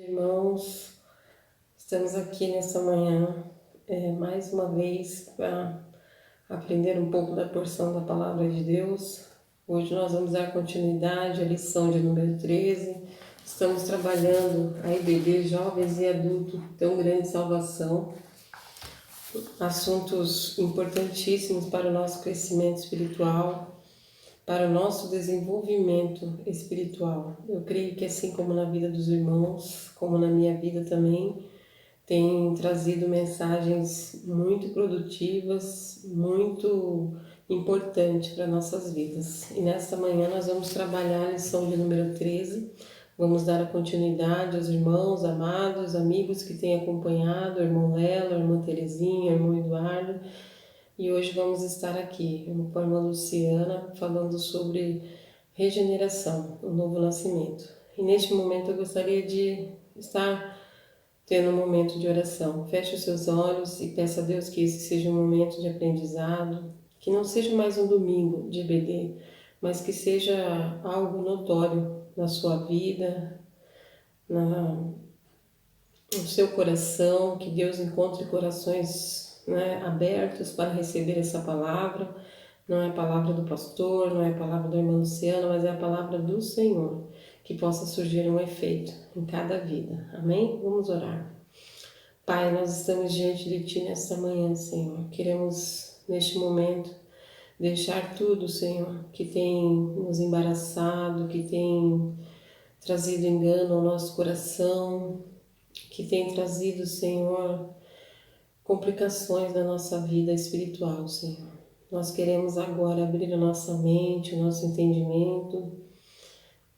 Irmãos, estamos aqui nessa manhã, mais uma vez para aprender um pouco da porção da Palavra de Deus. Hoje nós vamos dar continuidade à lição de número 13. Estamos trabalhando a IBD, Jovens e Adultos, Tão Grande Salvação. Assuntos importantíssimos para o nosso crescimento espiritual, para o nosso desenvolvimento espiritual. Eu creio que assim como na vida dos irmãos, como na minha vida também, tem trazido mensagens muito produtivas, muito importantes para nossas vidas. E nesta manhã nós vamos trabalhar a lição de número 13, vamos dar a continuidade aos irmãos amados, amigos que têm acompanhado, o irmão Lelo, a irmã Terezinha, o irmão Eduardo. E hoje vamos estar aqui, eu com a irmã Luciana, falando sobre regeneração, o novo nascimento. E neste momento eu gostaria de estar tendo um momento de oração. Feche os seus olhos e peça a Deus que esse seja um momento de aprendizado, que não seja mais um domingo de EBD, mas que seja algo notório na sua vida, no seu coração, que Deus encontre corações abertos para receber essa palavra. Não é a palavra do pastor, não é a palavra da irmã Luciana, mas é a palavra do Senhor, que possa surgir um efeito em cada vida. Amém? Vamos orar. Pai, nós estamos diante de Ti nesta manhã, Senhor. Queremos, neste momento, deixar tudo, Senhor, que tem nos embaraçado, que tem trazido engano ao nosso coração, que tem trazido, Senhor, complicações na nossa vida espiritual, Senhor. Nós queremos agora abrir a nossa mente, o nosso entendimento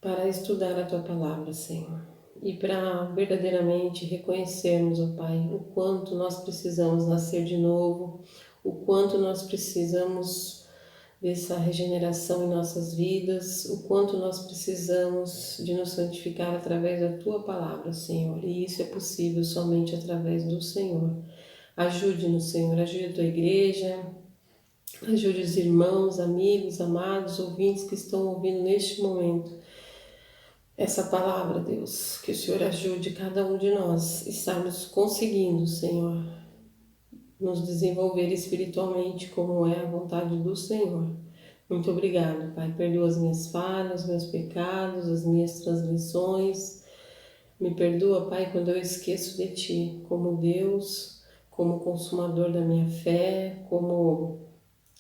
para estudar a Tua Palavra, Senhor. E para verdadeiramente reconhecermos, ó Pai, o quanto nós precisamos nascer de novo, o quanto nós precisamos dessa regeneração em nossas vidas, o quanto nós precisamos de nos santificar através da Tua Palavra, Senhor. E isso é possível somente através do Senhor. Ajude-nos, Senhor, ajude a Tua igreja, ajude os irmãos, amigos, amados, ouvintes que estão ouvindo neste momento essa palavra, Deus. Que o Senhor ajude cada um de nós estarmos conseguindo, Senhor, nos desenvolver espiritualmente como é a vontade do Senhor. Muito obrigado, Pai. Perdoa as minhas falhas, meus pecados, as minhas transgressões. Me perdoa, Pai, quando eu esqueço de Ti como Deus, como consumador da minha fé, como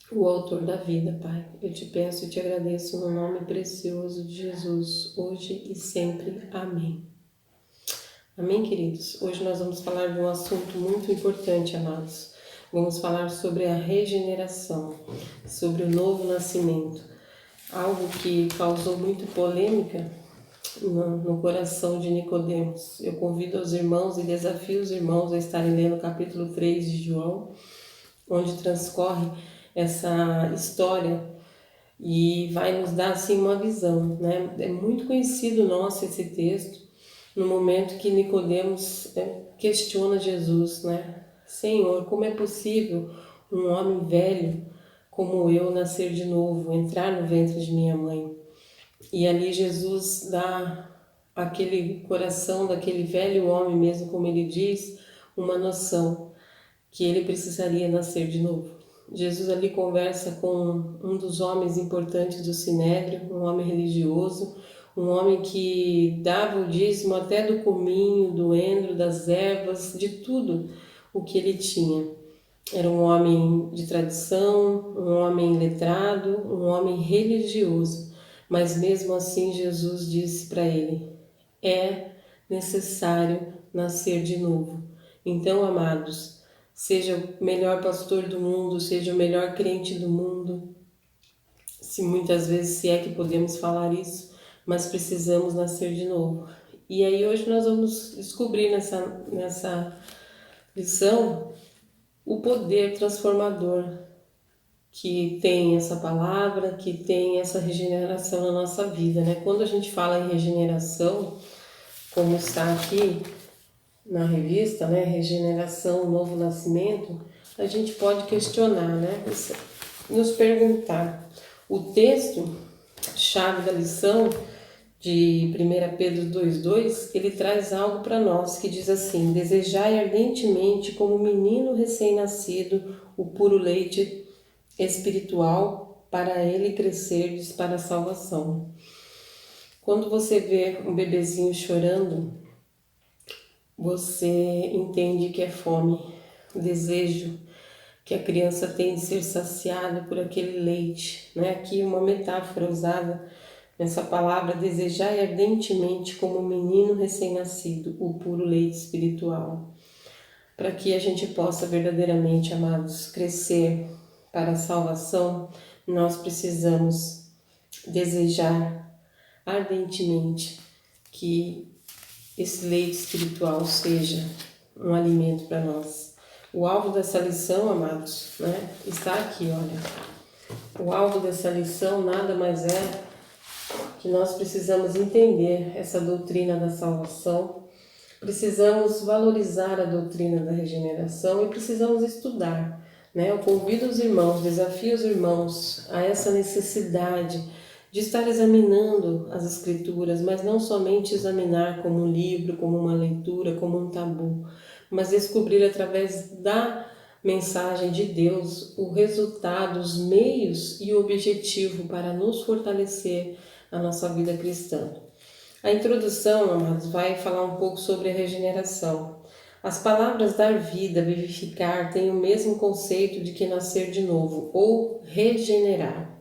o autor da vida, Pai. Eu te peço e te agradeço no nome precioso de Jesus, hoje e sempre. Amém. Amém, queridos? Hoje nós vamos falar de um assunto muito importante, amados. Vamos falar sobre a regeneração, sobre o novo nascimento. Algo que causou muito polêmica no coração de Nicodemos. Eu convido os irmãos e desafio os irmãos a estarem lendo o capítulo 3 de João, onde transcorre essa história e vai nos dar assim uma visão, né? É muito conhecido nosso esse texto no momento que Nicodemos questiona Jesus, né? Senhor, como é possível um homem velho como eu nascer de novo, entrar no ventre de minha mãe? E ali Jesus dá aquele coração daquele velho homem, mesmo como ele diz, uma noção que ele precisaria nascer de novo. Jesus ali conversa com um dos homens importantes do Sinédrio, um homem religioso, um homem que dava o dízimo até do cominho, do endro, das ervas, de tudo o que ele tinha. Era um homem de tradição, um homem letrado, um homem religioso. Mas mesmo assim Jesus disse para ele: é necessário nascer de novo. Então, amados, seja o melhor pastor do mundo, seja o melhor crente do mundo, se é que podemos falar isso, mas precisamos nascer de novo. E aí hoje nós vamos descobrir nessa lição o poder transformador que tem essa palavra, que tem essa regeneração na nossa vida, né? Quando a gente fala em regeneração, como está aqui na revista, né, regeneração, novo nascimento, a gente pode questionar, né, nos perguntar. O texto chave da lição de 1 Pedro 2,2, ele traz algo para nós que diz assim: desejai ardentemente como menino recém-nascido o puro leite espiritual, para ele crescerdes para a salvação. Quando você vê um bebezinho chorando, você entende que é fome, o desejo que a criança tem de ser saciada por aquele leite, né? Aqui uma metáfora usada nessa palavra, desejar ardentemente como um menino recém-nascido o puro leite espiritual, para que a gente possa verdadeiramente, amados, crescer para a salvação. Nós precisamos desejar ardentemente que esse leite espiritual seja um alimento para nós. O alvo dessa lição, amados, né, está aqui, olha. O alvo dessa lição nada mais é que nós precisamos entender essa doutrina da salvação, precisamos valorizar a doutrina da regeneração e precisamos estudar, né? Eu convido os irmãos, desafio os irmãos a essa necessidade de estar examinando as Escrituras, mas não somente examinar como um livro, como uma leitura, como um tabu, mas descobrir através da mensagem de Deus o resultado, os meios e o objetivo para nos fortalecer a nossa vida cristã. A introdução, amados, vai falar um pouco sobre a regeneração. As palavras dar vida, vivificar, têm o mesmo conceito de que nascer de novo ou regenerar.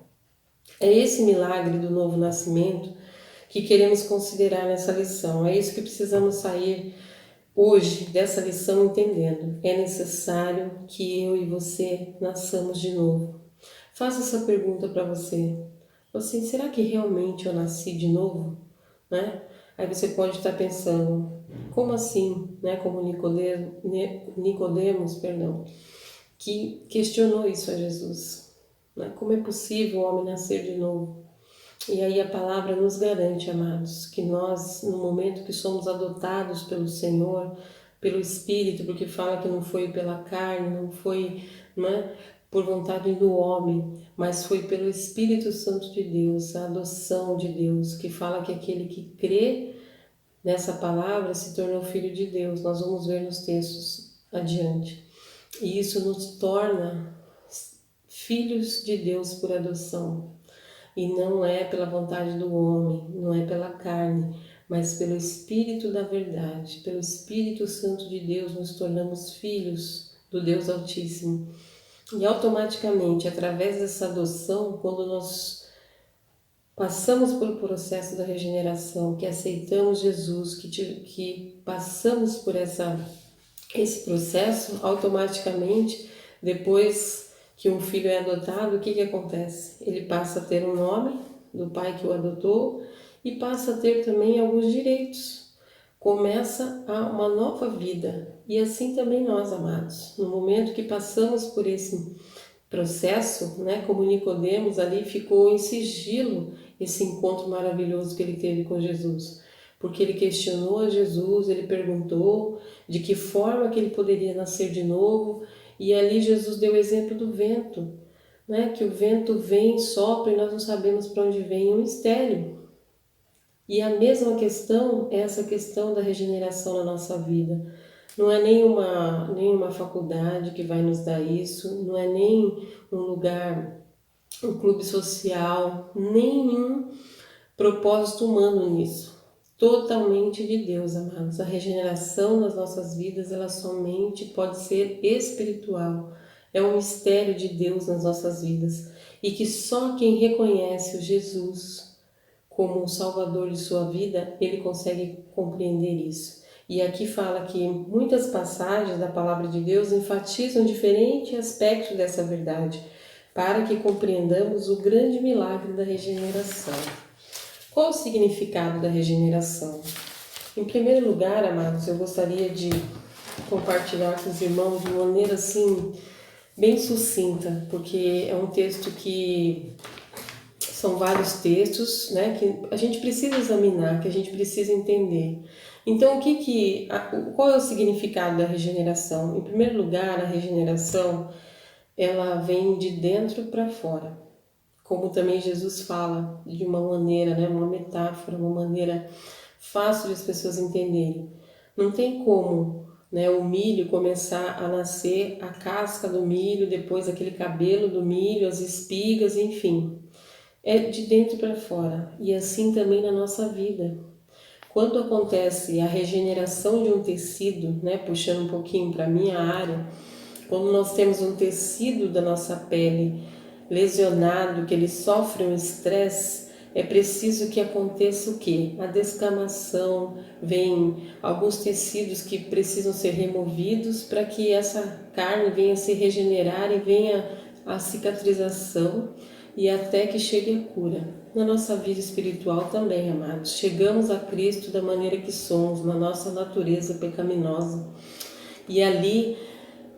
É esse milagre do novo nascimento que queremos considerar nessa lição. É isso que precisamos sair hoje dessa lição entendendo. É necessário que eu e você nasçamos de novo. Faça essa pergunta para você. Assim, será que realmente eu nasci de novo? Né? Aí você pode estar pensando, como assim? Né? Como Nicodemos, que questionou isso a Jesus. Né? Como é possível o homem nascer de novo? E aí a palavra nos garante, amados, que nós, no momento que somos adotados pelo Senhor, pelo Espírito, porque fala que não foi pela carne, não foi, né, por vontade do homem, mas foi pelo Espírito Santo de Deus, a adoção de Deus, que fala que aquele que crê nessa palavra se tornou filho de Deus. Nós vamos ver nos textos adiante. E isso nos torna filhos de Deus por adoção. E não é pela vontade do homem, não é pela carne, mas pelo Espírito da verdade, pelo Espírito Santo de Deus nos tornamos filhos do Deus Altíssimo. E automaticamente, através dessa adoção, quando nós passamos pelo processo da regeneração, que aceitamos Jesus, que passamos por esse processo, automaticamente, depois que um filho é adotado, o que acontece? Ele passa a ter um nome do pai que o adotou e passa a ter também alguns direitos. Começa uma nova vida. E assim também nós, amados. No momento que passamos por esse processo, né, como Nicodemos, ali ficou em sigilo esse encontro maravilhoso que ele teve com Jesus. Porque ele questionou a Jesus, ele perguntou de que forma que ele poderia nascer de novo. E ali Jesus deu o exemplo do vento, né, que o vento vem, sopra e nós não sabemos para onde vem, é um mistério. E a mesma questão é essa questão da regeneração na nossa vida. Não é nenhuma faculdade que vai nos dar isso, não é nem um lugar, um clube social, nenhum propósito humano nisso. Totalmente de Deus, amados. A regeneração nas nossas vidas, ela somente pode ser espiritual. É um mistério de Deus nas nossas vidas. E que só quem reconhece o Jesus como o salvador de sua vida, ele consegue compreender isso. E aqui fala que muitas passagens da palavra de Deus enfatizam diferentes aspectos dessa verdade, para que compreendamos o grande milagre da regeneração. Qual o significado da regeneração? Em primeiro lugar, amados, eu gostaria de compartilhar com os irmãos de maneira assim, bem sucinta, porque é um texto que são vários textos, né, que a gente precisa examinar, que a gente precisa entender. Então, qual é o significado da regeneração? Em primeiro lugar, a regeneração, ela vem de dentro para fora. como também Jesus fala de uma maneira, né, uma metáfora, uma maneira fácil de as pessoas entenderem. Não tem como, né, o milho começar a nascer, a casca do milho, depois aquele cabelo do milho, as espigas, enfim. É de dentro para fora. E assim também na nossa vida. Quando acontece a regeneração de um tecido, né, puxando um pouquinho para a minha área, quando nós temos um tecido da nossa pele lesionado, que ele sofre um estresse, é preciso que aconteça o quê? A descamação, vem alguns tecidos que precisam ser removidos para que essa carne venha se regenerar e venha a cicatrização e até que chegue a cura. Na nossa vida espiritual também, amados, chegamos a Cristo da maneira que somos, na nossa natureza pecaminosa. E ali,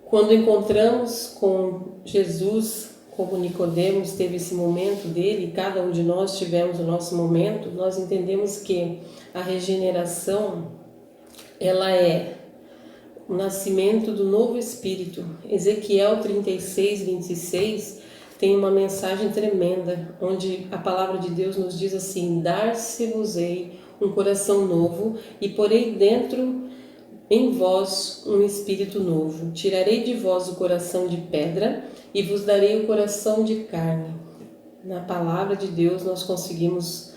quando encontramos com Jesus, como Nicodemos teve esse momento dele, cada um de nós tivemos o nosso momento, nós entendemos que a regeneração, ela é o nascimento do novo espírito. Ezequiel 36, 26 tem uma mensagem tremenda, onde a palavra de Deus nos diz assim: dar-se-vos-ei um coração novo e porei dentro em vós um espírito novo. Tirarei de vós o coração de pedra e vos darei o coração de carne. Na palavra de Deus nós conseguimos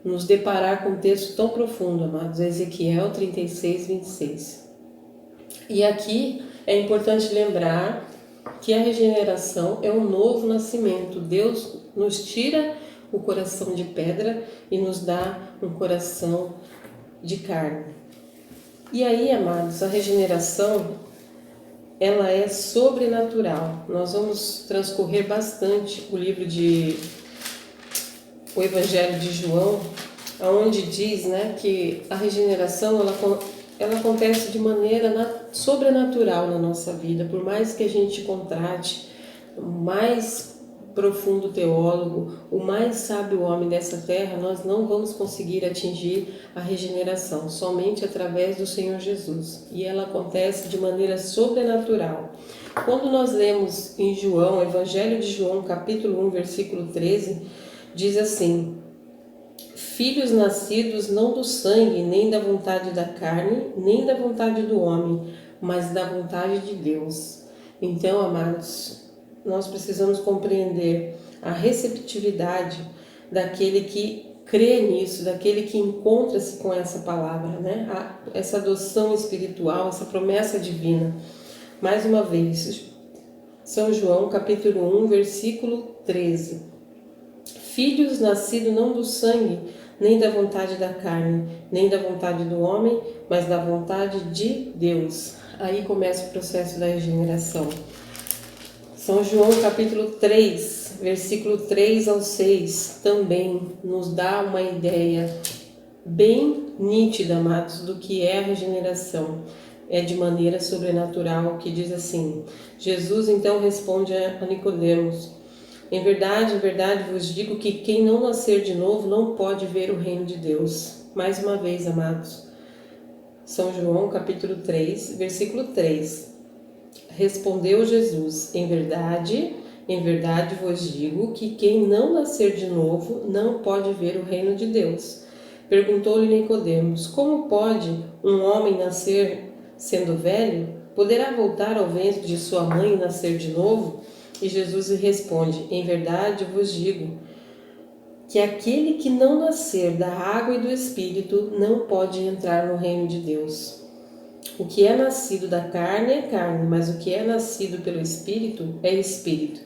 nos deparar com um texto tão profundo, amados. Ezequiel 36, 26. E aqui é importante lembrar que a regeneração é um novo nascimento. Deus nos tira o coração de pedra e nos dá um coração de carne. E aí, amados, a regeneração, ela é sobrenatural. Nós vamos transcorrer bastante o Evangelho de João, onde diz, né, que a regeneração ela acontece de maneira sobrenatural na nossa vida. Por mais que a gente contrate o mais profundo teólogo, o mais sábio homem dessa terra, nós não vamos conseguir atingir a regeneração, somente através do Senhor Jesus. E ela acontece de maneira sobrenatural. Quando nós lemos em João, Evangelho de João, capítulo 1, versículo 13, diz assim: filhos nascidos não do sangue, nem da vontade da carne, nem da vontade do homem, mas da vontade de Deus. Então, amados, nós precisamos compreender a receptividade daquele que crê nisso, daquele que encontra-se com essa palavra, né? Essa adoção espiritual, essa promessa divina. Mais uma vez, São João, capítulo 1, versículo 13. Filhos nascidos não do sangue, nem da vontade da carne, nem da vontade do homem, mas da vontade de Deus. Aí começa o processo da regeneração. São João capítulo 3, versículo 3 ao 6, também nos dá uma ideia bem nítida, amados, do que é a regeneração. É de maneira sobrenatural, que diz assim: Jesus então responde a Nicodemos: em verdade vos digo que quem não nascer de novo não pode ver o reino de Deus. Mais uma vez, amados, São João capítulo 3, versículo 3. Respondeu Jesus: em verdade vos digo que quem não nascer de novo não pode ver o reino de Deus. Perguntou-lhe Nicodemos: como pode um homem nascer sendo velho? Poderá voltar ao ventre de sua mãe e nascer de novo? E Jesus lhe responde: em verdade vos digo que aquele que não nascer da água e do Espírito não pode entrar no reino de Deus. O que é nascido da carne é carne, mas o que é nascido pelo Espírito é Espírito.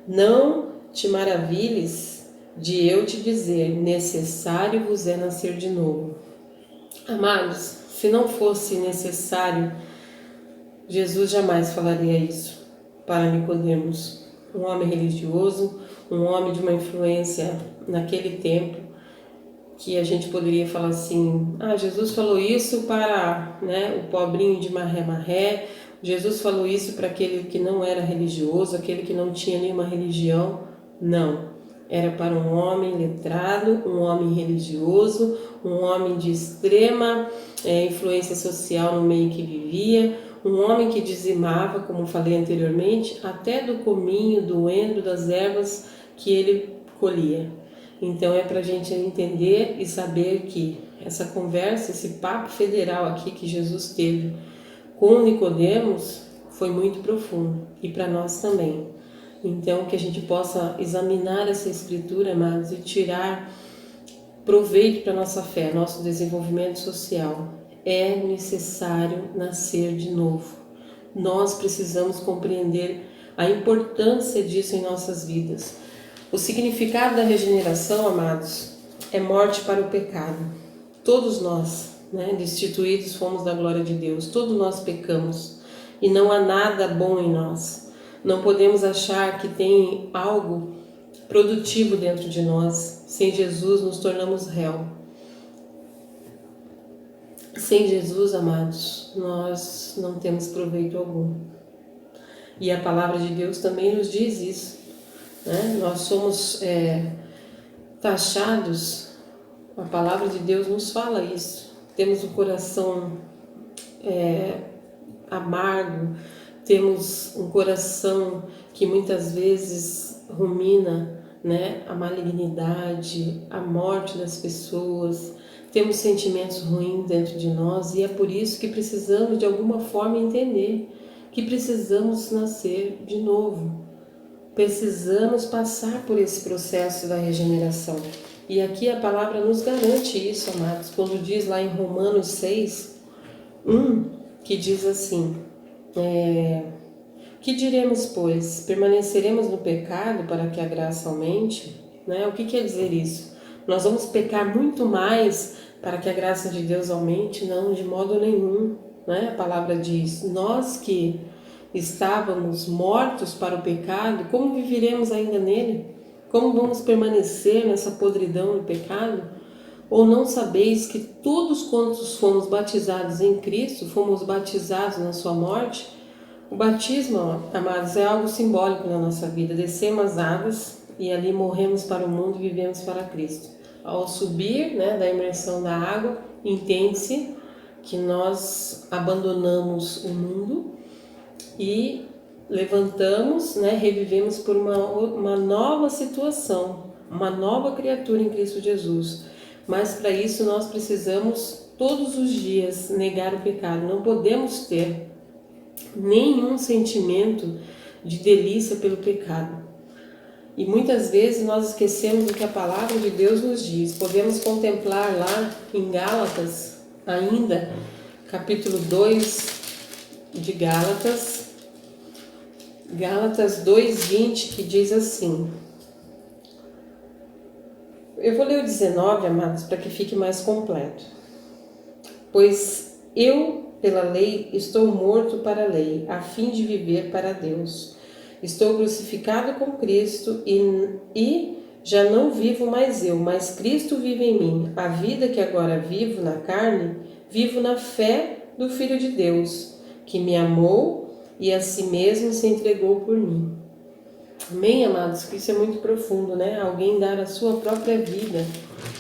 Não te maravilhes de eu te dizer: necessário vos é nascer de novo. Amados, se não fosse necessário, Jesus jamais falaria isso para Nicodemos, um homem religioso, um homem de uma influência naquele tempo, que a gente poderia falar assim: Jesus falou isso para, o pobrinho de marré-marré, Jesus falou isso para aquele que não era religioso, aquele que não tinha nenhuma religião. Não, era para um homem letrado, um homem religioso, um homem de extrema influência social no meio que vivia, um homem que dizimava, como falei anteriormente, até do cominho, do endro, das ervas que ele colhia. Então é para a gente entender e saber que essa conversa, esse papo federal aqui que Jesus teve com Nicodemos foi muito profundo e para nós também. Então que a gente possa examinar essa escritura, amados, e tirar proveito para nossa fé, nosso desenvolvimento social. É necessário nascer de novo. Nós precisamos compreender a importância disso em nossas vidas. O significado da regeneração, amados, é morte para o pecado. Todos nós, destituídos fomos da glória de Deus, todos nós pecamos e não há nada bom em nós. Não podemos achar que tem algo produtivo dentro de nós. Sem Jesus nos tornamos réu. Sem Jesus, amados, nós não temos proveito algum. E a palavra de Deus também nos diz isso. Nós somos taxados, a palavra de Deus nos fala isso. Temos o coração amargo, temos um coração que muitas vezes rumina, a malignidade, a morte das pessoas, temos sentimentos ruins dentro de nós e é por isso que precisamos de alguma forma entender que precisamos nascer de novo. Precisamos passar por esse processo da regeneração. E aqui a palavra nos garante isso, amados, quando diz lá em Romanos 6, 1, que diz assim: que diremos, pois? Permaneceremos no pecado para que a graça aumente? O que quer dizer isso? Nós vamos pecar muito mais para que a graça de Deus aumente? Não, de modo nenhum. A palavra diz: nós que estávamos mortos para o pecado, como viveremos ainda nele? Como vamos permanecer nessa podridão do pecado? Ou não sabeis que todos quantos fomos batizados em Cristo, fomos batizados na sua morte? O batismo, amados, é algo simbólico na nossa vida. Descemos as águas e ali morremos para o mundo e vivemos para Cristo. Ao subir da imersão da água, entende-se que nós abandonamos o mundo e levantamos, revivemos por uma nova situação, uma nova criatura em Cristo Jesus. Mas para isso nós precisamos todos os dias negar o pecado. Não podemos ter nenhum sentimento de delícia pelo pecado. E muitas vezes nós esquecemos o que a palavra de Deus nos diz. Podemos contemplar lá em Gálatas, ainda, capítulo 2 de Gálatas 2:20, que diz assim. Eu vou ler o 19, amados, para que fique mais completo. Pois eu, pela lei, estou morto para a lei, a fim de viver para Deus. Estou crucificado com Cristo e já não vivo mais eu, mas Cristo vive em mim. A vida que agora vivo na carne, vivo na fé do Filho de Deus, que me amou e a si mesmo se entregou por mim. Amém, amados? Que isso é muito profundo, Alguém dar a sua própria vida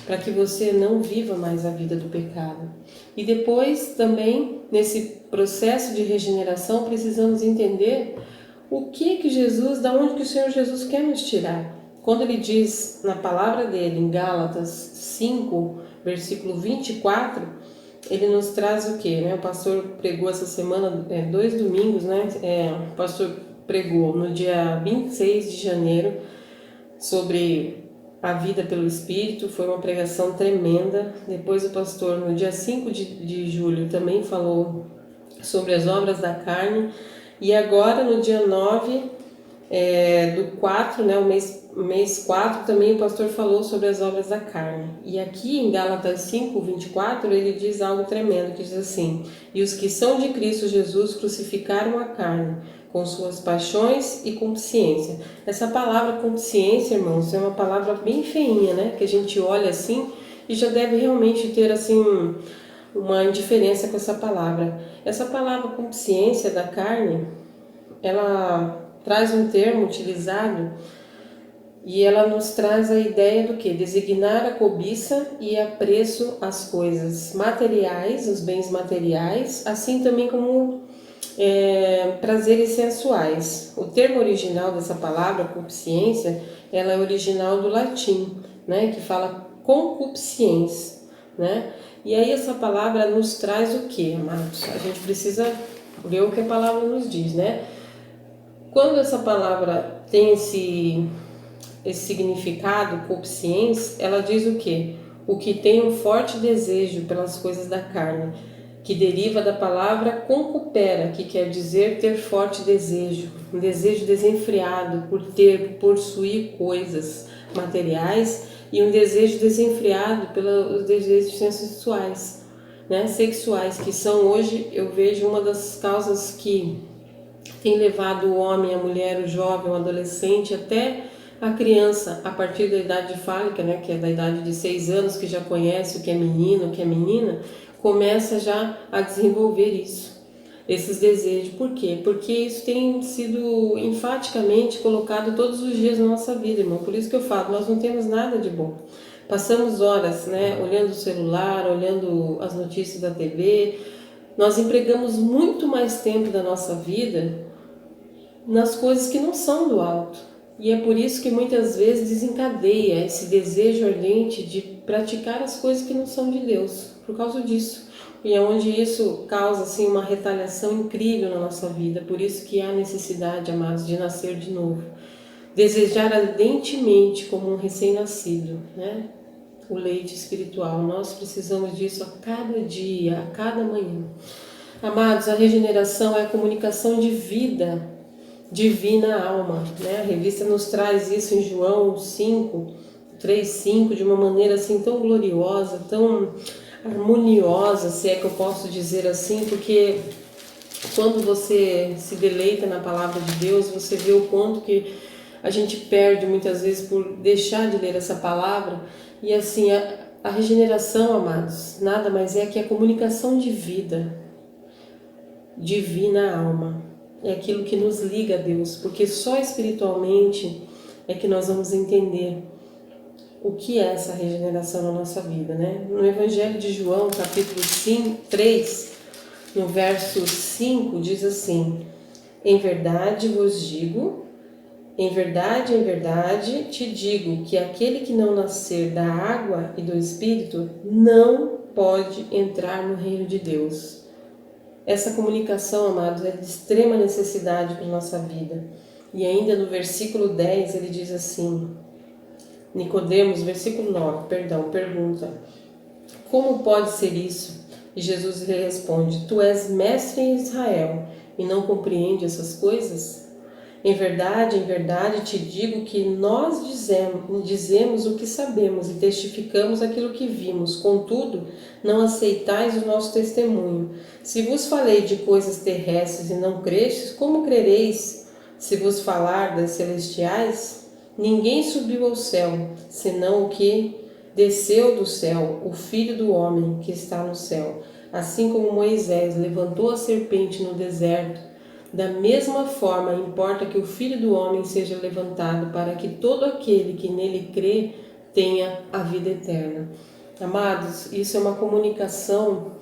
para que você não viva mais a vida do pecado. E depois também, nesse processo de regeneração, precisamos entender o que Jesus, da onde que o Senhor Jesus quer nos tirar. Quando ele diz na palavra dele, em Gálatas 5, versículo 24, ele nos traz o quê? O pastor pregou essa semana, 2 domingos, o pastor pregou no dia 26 de janeiro sobre a vida pelo Espírito, foi uma pregação tremenda. Depois o pastor, no dia 5 de julho, também falou sobre as obras da carne. E agora, no dia 9 do 4, o mês 4, também o pastor falou sobre as obras da carne. E aqui em Gálatas 5, 24, ele diz algo tremendo, que diz assim: e os que são de Cristo Jesus crucificaram a carne, com suas paixões e consciência. Essa palavra consciência, irmãos, é uma palavra bem feinha, que a gente olha assim e já deve realmente ter assim uma indiferença com essa palavra. Essa palavra consciência da carne, ela traz um termo utilizado e ela nos traz a ideia do que? Designar a cobiça e apreço às coisas materiais, os bens materiais, assim também como prazeres sensuais. O termo original dessa palavra, concupiscência, ela é original do latim, né, que fala concupiscens, né? E aí essa palavra nos traz o que, amados? A gente precisa ver o que a palavra nos diz, né? Quando essa palavra tem esse significado, concupiscens, ela diz o que? O que tem um forte desejo pelas coisas da carne, que deriva da palavra concupera, que quer dizer ter forte desejo, um desejo desenfreado por ter, por possuir coisas materiais e um desejo desenfreado pelos desejos sexuais, né? Sexuais, que são hoje, eu vejo, uma das causas que tem levado o homem, a mulher, o jovem, o adolescente, até a criança, a partir da idade fálica, né, que é da idade de 6 anos, que já conhece o que é menino, o que é menina, começa já a desenvolver isso, esses desejos. Por quê? Porque isso tem sido enfaticamente colocado todos os dias na nossa vida, irmão. Por isso que eu falo, nós não temos nada de bom. Passamos horas, né, olhando o celular, olhando as notícias da TV. Nós empregamos muito mais tempo da nossa vida nas coisas que não são do alto. E é por isso que muitas vezes desencadeia esse desejo ardente de praticar as coisas que não são de Deus, por causa disso. E é onde isso causa assim uma retaliação incrível na nossa vida. Por isso que há necessidade, amados, de nascer de novo. Desejar ardentemente como um recém-nascido, né? O leite espiritual. Nós precisamos disso a cada dia, a cada manhã. Amados, a regeneração é a comunicação de vida divina à alma, né? A revista nos traz isso em João 5, 3, 5, de uma maneira assim tão gloriosa, tão harmoniosa, se é que eu posso dizer assim, porque quando você se deleita na palavra de Deus, você vê o quanto que a gente perde muitas vezes por deixar de ler essa palavra. E assim, a regeneração, amados, nada mais é que a comunicação de vida divina à alma. É aquilo que nos liga a Deus, porque só espiritualmente é que nós vamos entender o que é essa regeneração na nossa vida, né? No Evangelho de João, capítulo 3, no verso 5, diz assim: em verdade vos digo, em verdade te digo que aquele que não nascer da água e do Espírito não pode entrar no reino de Deus. Essa comunicação, amados, é de extrema necessidade para a nossa vida. E ainda no versículo 10 ele diz assim, Nicodemos, versículo 9, pergunta: como pode ser isso? E Jesus lhe responde: tu és mestre em Israel e não compreende essas coisas? Em verdade te digo que nós dizemos o que sabemos e testificamos aquilo que vimos, contudo, não aceitais o nosso testemunho. Se vos falei de coisas terrestres e não crestes, como crereis se vos falar das celestiais? Ninguém subiu ao céu, senão o que desceu do céu, o Filho do Homem que está no céu. Assim como Moisés levantou a serpente no deserto, da mesma forma, importa que o Filho do Homem seja levantado, para que todo aquele que nele crê tenha a vida eterna. Amados, isso é uma comunicação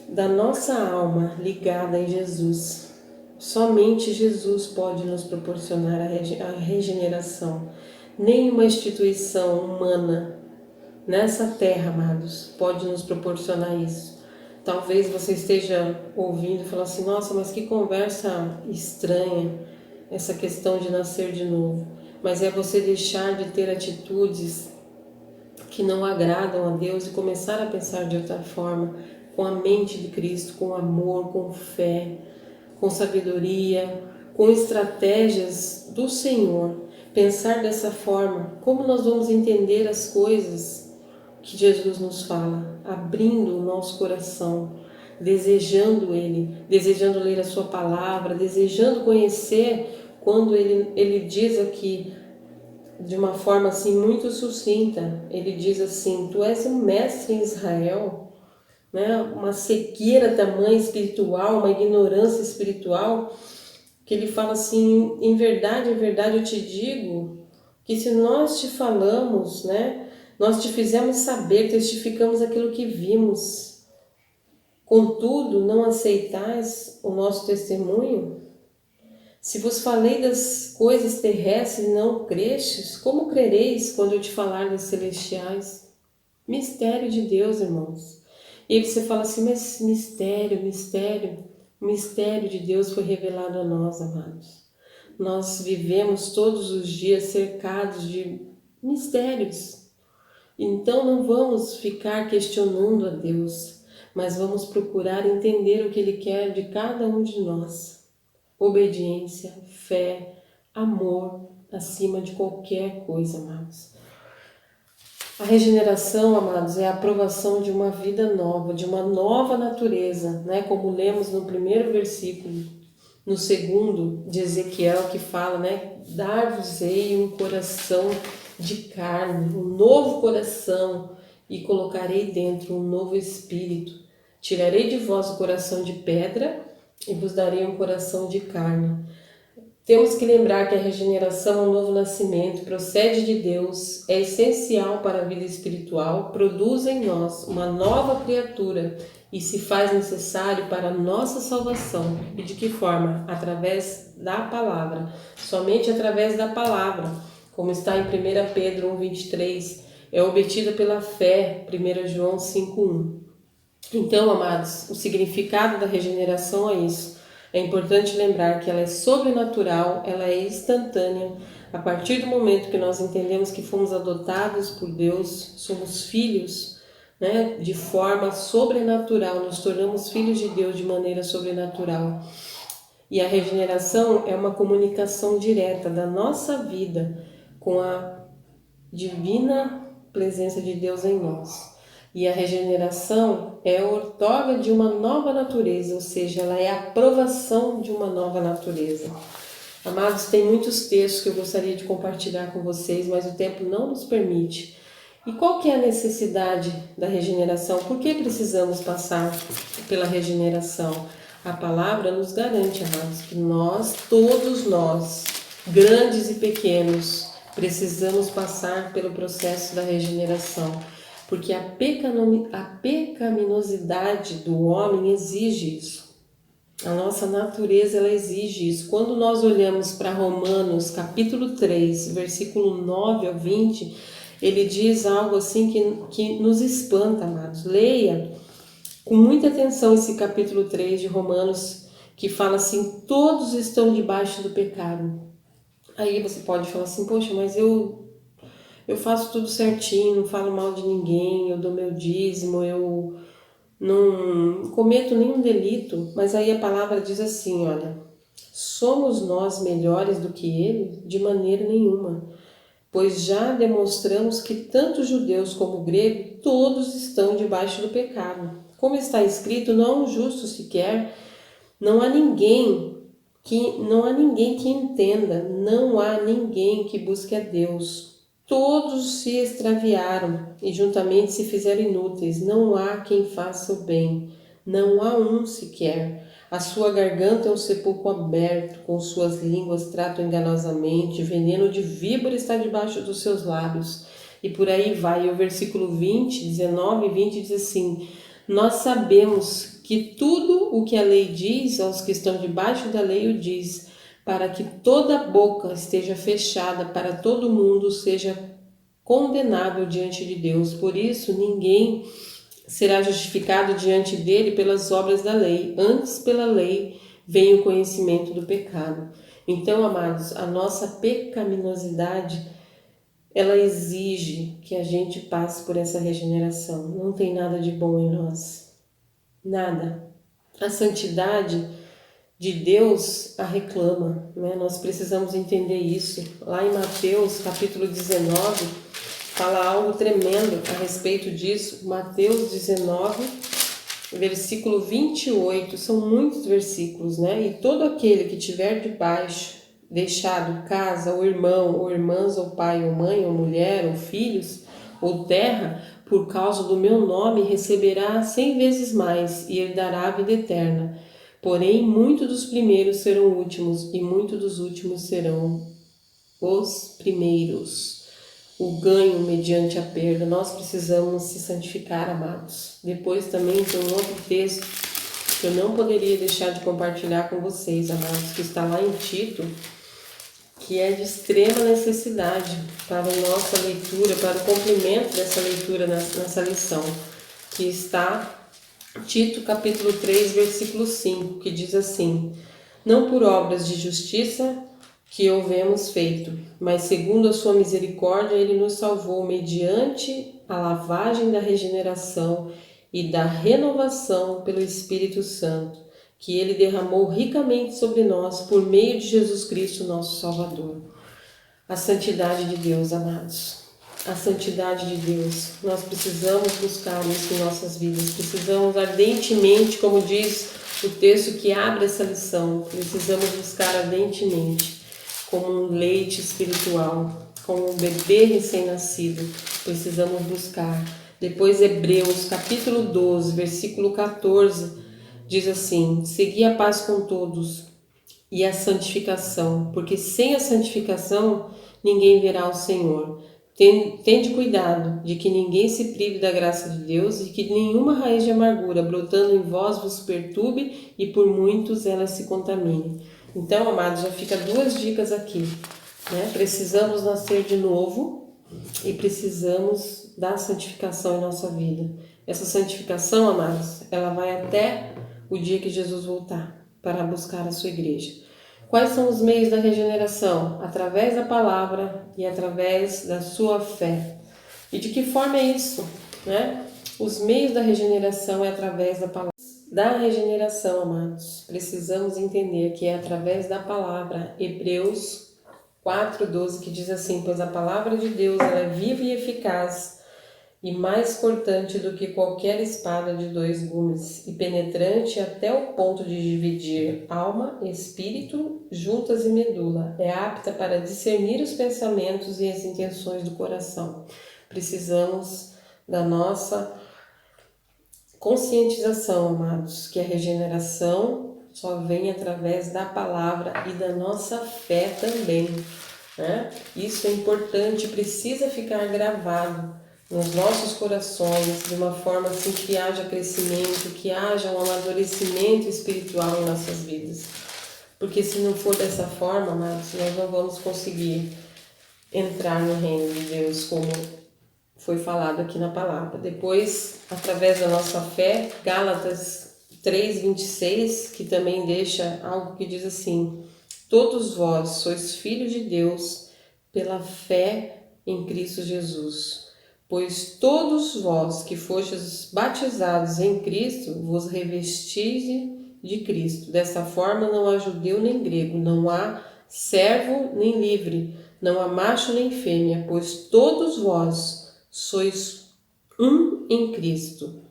da nossa alma ligada em Jesus. Somente Jesus pode nos proporcionar a regeneração. Nenhuma instituição humana nessa terra, amados, pode nos proporcionar isso. Talvez você esteja ouvindo e falando assim: nossa, mas que conversa estranha essa questão de nascer de novo. Mas é você deixar de ter atitudes que não agradam a Deus e começar a pensar de outra forma, com a mente de Cristo, com amor, com fé, com sabedoria, com estratégias do Senhor. Pensar dessa forma, como nós vamos entender as coisas que Jesus nos fala, abrindo o nosso coração, desejando Ele, desejando ler a Sua palavra, desejando conhecer, quando Ele diz aqui, de uma forma assim muito sucinta, Ele diz assim: tu és um mestre em Israel, né? Uma cegueira tamanha espiritual, uma ignorância espiritual, que Ele fala assim: em verdade eu te digo, que se nós te falamos, né? Nós te fizemos saber, testificamos aquilo que vimos. Contudo, não aceitais o nosso testemunho? Se vos falei das coisas terrestres e não crestes, como crereis quando eu te falar das celestiais? Mistério de Deus, irmãos. E aí você fala assim, mas o mistério de Deus foi revelado a nós, amados. Nós vivemos todos os dias cercados de mistérios. Então não vamos ficar questionando a Deus, mas vamos procurar entender o que Ele quer de cada um de nós. Obediência, fé, amor, acima de qualquer coisa, amados. A regeneração, amados, é a aprovação de uma vida nova, de uma nova natureza, né? Como lemos no primeiro versículo, no segundo de Ezequiel, que fala, né? Dar-vos-ei um coração de carne, um novo coração, e colocarei dentro um novo espírito. Tirarei de vós o coração de pedra e vos darei um coração de carne. Temos que lembrar que a regeneração é um novo nascimento, procede de Deus, é essencial para a vida espiritual, produz em nós uma nova criatura e se faz necessário para a nossa salvação. E de que forma? Através da palavra, somente através da palavra, como está em 1 Pedro 1,23, é obtida pela fé, 1 João 5,1. Então, amados, o significado da regeneração é isso. É importante lembrar que ela é sobrenatural, ela é instantânea. A partir do momento que nós entendemos que fomos adotados por Deus, somos filhos, né, de forma sobrenatural, nos tornamos filhos de Deus de maneira sobrenatural. E a regeneração é uma comunicação direta da nossa vida com a divina presença de Deus em nós. E a regeneração é a outorga de uma nova natureza, ou seja, ela é a aprovação de uma nova natureza. Amados, tem muitos textos que eu gostaria de compartilhar com vocês, mas o tempo não nos permite. E qual que é a necessidade da regeneração? Por que precisamos passar pela regeneração? A palavra nos garante, amados, que nós, todos nós, grandes e pequenos, precisamos passar pelo processo da regeneração. Porque a pecaminosidade do homem exige isso. A nossa natureza, ela exige isso. Quando nós olhamos para Romanos, capítulo 3, versículo 9 ao 20, ele diz algo assim que nos espanta, amados. Leia com muita atenção esse capítulo 3 de Romanos, que fala assim, todos estão debaixo do pecado. Aí você pode falar assim, poxa, mas eu faço tudo certinho, não falo mal de ninguém, eu dou meu dízimo, eu não cometo nenhum delito. Mas aí a palavra diz assim, olha, somos nós melhores do que ele? De maneira nenhuma, pois já demonstramos que tanto judeus como gregos, todos estão debaixo do pecado. Como está escrito, não há um justo sequer, não há ninguém que entenda, não há ninguém que busque a Deus. Todos se extraviaram e juntamente se fizeram inúteis. Não há quem faça o bem, não há um sequer. A sua garganta é um sepulcro aberto, com suas línguas tratam enganosamente, veneno de víbora está debaixo dos seus lábios. E por aí vai. E o versículo 20, 19 e 20 diz assim, nós sabemos que tudo o que a lei diz, aos que estão debaixo da lei o diz, para que toda boca esteja fechada, para todo mundo seja condenável diante de Deus. Por isso, ninguém será justificado diante dele pelas obras da lei. Antes, pela lei, vem o conhecimento do pecado. Então, amados, a nossa pecaminosidade, ela exige que a gente passe por essa regeneração. Não tem nada de bom em nós. Nada. A santidade de Deus a reclama, né? Nós precisamos entender isso. Lá em Mateus, capítulo 19, fala algo tremendo a respeito disso. Mateus 19, versículo 28, são muitos versículos, né? E todo aquele que tiver debaixo, deixado casa, ou irmão, ou irmãs, ou pai, ou mãe, ou mulher, ou filhos, ou terra, por causa do meu nome, receberá 100 vezes mais e herdará a vida eterna. Porém, muitos dos primeiros serão últimos, e muitos dos últimos serão os primeiros. o ganho mediante a perda. Nós precisamos se santificar, amados. Depois também tem um outro texto que eu não poderia deixar de compartilhar com vocês, amados, que está lá em Tito, que é de extrema necessidade para a nossa leitura, para o cumprimento dessa leitura nessa lição, que está Tito capítulo 3, versículo 5, que diz assim: não por obras de justiça que houvemos feito, mas segundo a sua misericórdia ele nos salvou mediante a lavagem da regeneração e da renovação pelo Espírito Santo, que ele derramou ricamente sobre nós por meio de Jesus Cristo, nosso Salvador. A santidade de Deus, amados. A santidade de Deus. Nós precisamos buscar isso em nossas vidas. Precisamos ardentemente, como diz o texto que abre essa lição, precisamos buscar ardentemente, como um leite espiritual, como um bebê recém-nascido. Precisamos buscar. Depois Hebreus capítulo 12, versículo 14, diz assim: segui a paz com todos e a santificação, porque sem a santificação ninguém verá o Senhor. Tende cuidado de que ninguém se prive da graça de Deus e que nenhuma raiz de amargura brotando em vós vos perturbe e por muitos ela se contamine. Então, amados, já fica duas dicas aqui, né? Precisamos nascer de novo e precisamos da santificação em nossa vida. Essa santificação, amados, ela vai até o dia que Jesus voltar para buscar a sua igreja. Quais são os meios da regeneração? Através da palavra e através da sua fé. E de que forma é isso, né? Os meios da regeneração é através da palavra. Da regeneração, amados, precisamos entender que é através da palavra. Hebreus 4:12, que diz assim: pois a palavra de Deus ela é viva e eficaz e mais cortante do que qualquer espada de dois gumes, e penetrante até o ponto de dividir alma, espírito, juntas e medula. É apta para discernir os pensamentos e as intenções do coração. Precisamos da nossa conscientização, amados, que a regeneração só vem através da palavra e da nossa fé também, né? Isso é importante, precisa ficar gravado nos nossos corações, de uma forma assim que haja crescimento, que haja um amadurecimento espiritual em nossas vidas. Porque se não for dessa forma, amados, nós não vamos conseguir entrar no reino de Deus, como foi falado aqui na palavra. Depois, através da nossa fé, Gálatas 3:26, que também deixa algo que diz assim: todos vós sois filhos de Deus pela fé em Cristo Jesus. Pois todos vós que fostes batizados em Cristo, vos revestis de Cristo. Dessa forma não há judeu nem grego, não há servo nem livre, não há macho nem fêmea, pois todos vós sois um em Cristo.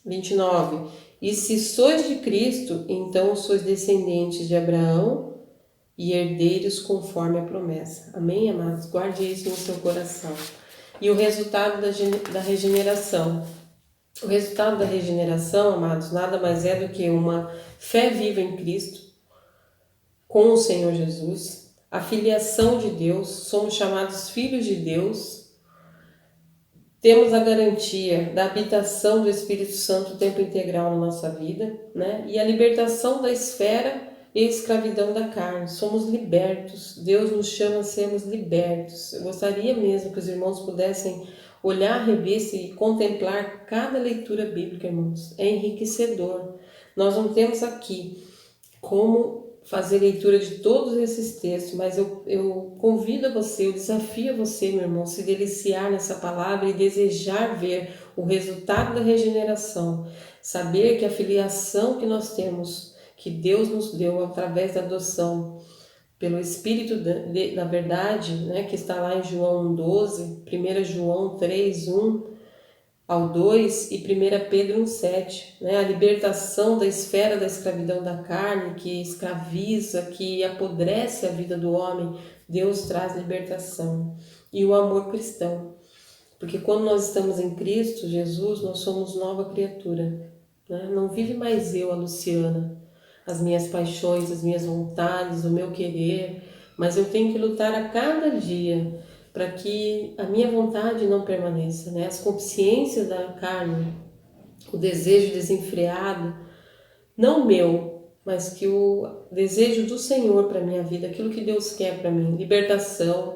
29. E se sois de Cristo, então sois descendentes de Abraão e herdeiros conforme a promessa. Amém, amados? Guarde isso no seu coração. E o resultado da regeneração. O resultado da regeneração, amados, nada mais é do que uma fé viva em Cristo, com o Senhor Jesus, a filiação de Deus, somos chamados filhos de Deus, temos a garantia da habitação do Espírito Santo o tempo integral na nossa vida, né? E a libertação da esfera e escravidão da carne. Somos libertos. Deus nos chama a sermos libertos. Eu gostaria mesmo que os irmãos pudessem olhar a revista e contemplar cada leitura bíblica, irmãos. É enriquecedor. Nós não temos aqui como fazer leitura de todos esses textos, mas eu convido a você, eu desafio a você, meu irmão, se deliciar nessa palavra e desejar ver o resultado da regeneração. Saber que a filiação que nós temos, que Deus nos deu através da adoção pelo Espírito da verdade, né, que está lá em João 1:12, 1 João 3:1 ao 2 e 1 Pedro 1:7, né, a libertação da esfera da escravidão da carne, que escraviza, que apodrece a vida do homem. Deus traz libertação. E o amor cristão, porque quando nós estamos em Cristo Jesus, nós somos nova criatura, né? Não vive mais eu, a Luciana, as minhas paixões, as minhas vontades, o meu querer, mas eu tenho que lutar a cada dia para que a minha vontade não permaneça, né? As consciências da carne, o desejo desenfreado, não meu, mas que o desejo do Senhor para minha vida, aquilo que Deus quer para mim, libertação,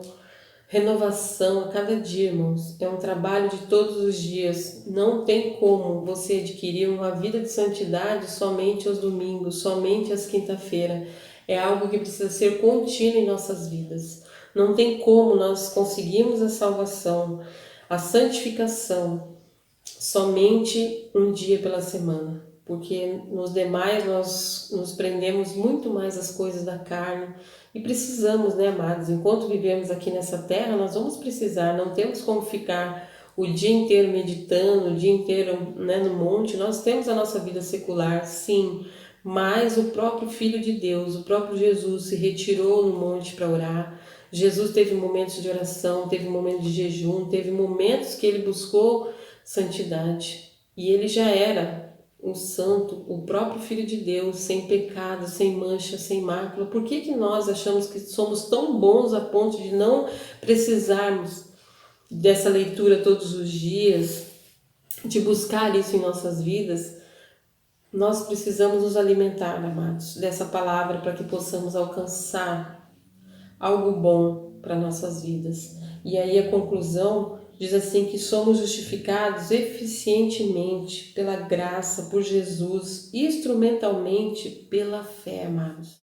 renovação a cada dia, irmãos. É um trabalho de todos os dias. Não tem como você adquirir uma vida de santidade somente aos domingos, somente às quinta-feira. É algo que precisa ser contínuo em nossas vidas. Não tem como nós conseguirmos a salvação, a santificação, somente um dia pela semana. Porque nos demais nós nos prendemos muito mais às coisas da carne. E precisamos, né, amados? Enquanto vivemos aqui nessa terra, nós vamos precisar, não temos como ficar o dia inteiro meditando, o dia inteiro, né, no monte. Nós temos a nossa vida secular, sim, mas o próprio Filho de Deus, o próprio Jesus se retirou no monte para orar. Jesus teve momentos de oração, teve momentos de jejum, teve momentos que ele buscou santidade. E ele já era um santo, o próprio Filho de Deus, sem pecado, sem mancha, sem mácula. Por que que nós achamos que somos tão bons a ponto de não precisarmos dessa leitura todos os dias, de buscar isso em nossas vidas? Nós precisamos nos alimentar, amados, dessa palavra para que possamos alcançar algo bom para nossas vidas. E aí a conclusão diz assim que somos justificados eficientemente pela graça, por Jesus, instrumentalmente pela fé, amados.